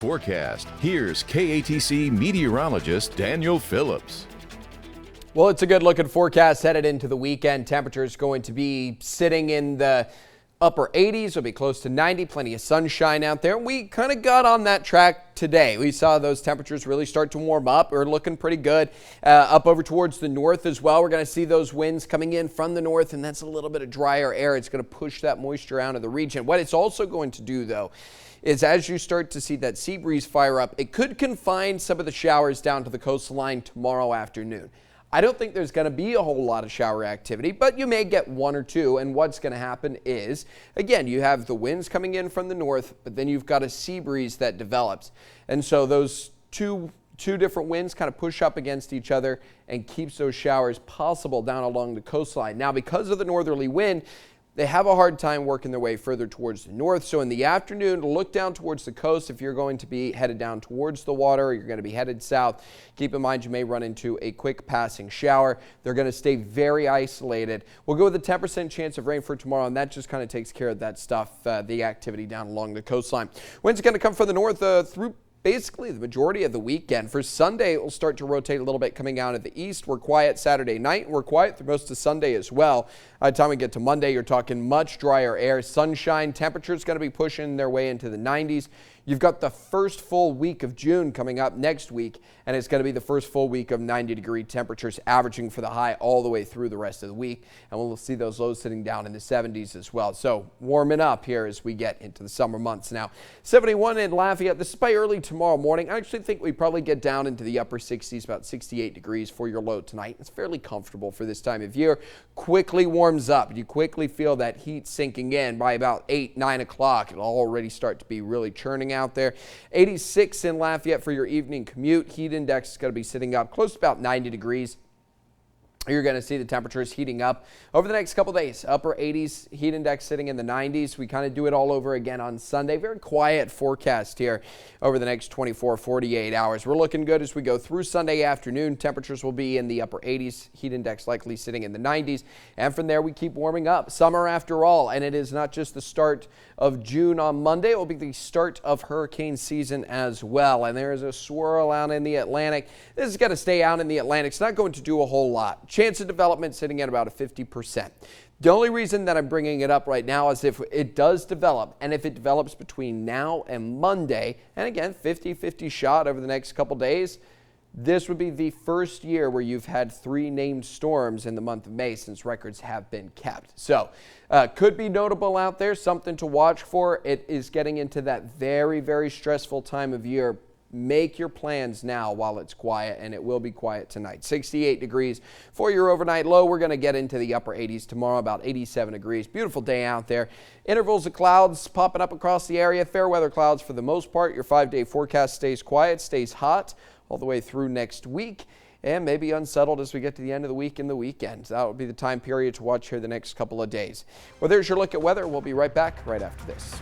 Forecast. Here's KATC meteorologist Daniel Phillips. Well, it's a good looking forecast headed into the weekend. Temperatures going to be sitting in the upper 80s. It'll be close to 90. Plenty of sunshine out there. We kind of got on that track today. We saw those temperatures really start to warm up. We're looking pretty good up over towards the north as well. We're going to see those winds coming in from the north, and that's a little bit of drier air. It's going to push that moisture out of the region. What it's also going to do, though, is as you start to see that sea breeze fire up, it could confine some of the showers down to the coastline tomorrow afternoon. I don't think there's going to be a whole lot of shower activity, but you may get one or two. And what's going to happen is, again, you have the winds coming in from the north, but then you've got a sea breeze that develops. And so those two different winds kind of push up against each other and keeps those showers possible down along the coastline. Now, because of the northerly wind, they have a hard time working their way further towards the north. So in the afternoon, look down towards the coast. If you're going to be headed down towards the water, or you're going to be headed south, keep in mind you may run into a quick passing shower. They're going to stay very isolated. We'll go with a 10% chance of rain for tomorrow, and that just kind of takes care of that stuff, the activity down along the coastline. Winds are going to come from the north through basically the majority of the weekend. For Sunday, it will start to rotate a little bit coming out of the east. We're quiet Saturday night, and we're quiet through most of Sunday as well. By the time we get to Monday, you're talking much drier air, sunshine. Temperatures going to be pushing their way into the 90s. You've got the first full week of June coming up next week, and it's going to be the first full week of 90-degree temperatures averaging for the high all the way through the rest of the week. And we'll see those lows sitting down in the 70s as well. So warming up here as we get into the summer months now. 71 in Lafayette. This is by early tomorrow morning. I actually think we probably get down into the upper 60s, about 68 degrees for your low tonight. It's fairly comfortable for this time of year. Quickly warms up. You quickly feel that heat sinking in. By about 8, 9 o'clock, it'll already start to be really churning out there. 86 in Lafayette for your evening commute. Heat index is going to be sitting up close to about 90 degrees. You're going to see the temperatures heating up over the next couple days. Upper 80s, heat index sitting in the 90s. We kind of do it all over again on Sunday. Very quiet forecast here over the next 24, 48 hours. We're looking good as we go through Sunday afternoon. Temperatures will be in the upper 80s. Heat index likely sitting in the 90s. And from there, we keep warming up. Summer after all, and it is not just the start of June on Monday. It will be the start of hurricane season as well. And there is a swirl out in the Atlantic. This is going to stay out in the Atlantic. It's not going to do a whole lot. Chance of development sitting at about a 50%. The only reason that I'm bringing it up right now is if it does develop, and if it develops between now and Monday, and again, 50-50 shot over the next couple days, this would be the first year where you've had 3 named storms in the month of May since records have been kept. So could be notable out there, something to watch for. It is getting into that very, very stressful time of year. Make your plans now while it's quiet, and it will be quiet tonight. 68 degrees for your overnight low. We're going to get into the upper 80s tomorrow, about 87 degrees. Beautiful day out there. Intervals of clouds popping up across the area. Fair weather clouds for the most part. Your 5-day forecast stays quiet, stays hot all the way through next week, and maybe unsettled as we get to the end of the week and the weekend. That will be the time period to watch here the next couple of days. Well, there's your look at weather. We'll be right back right after this.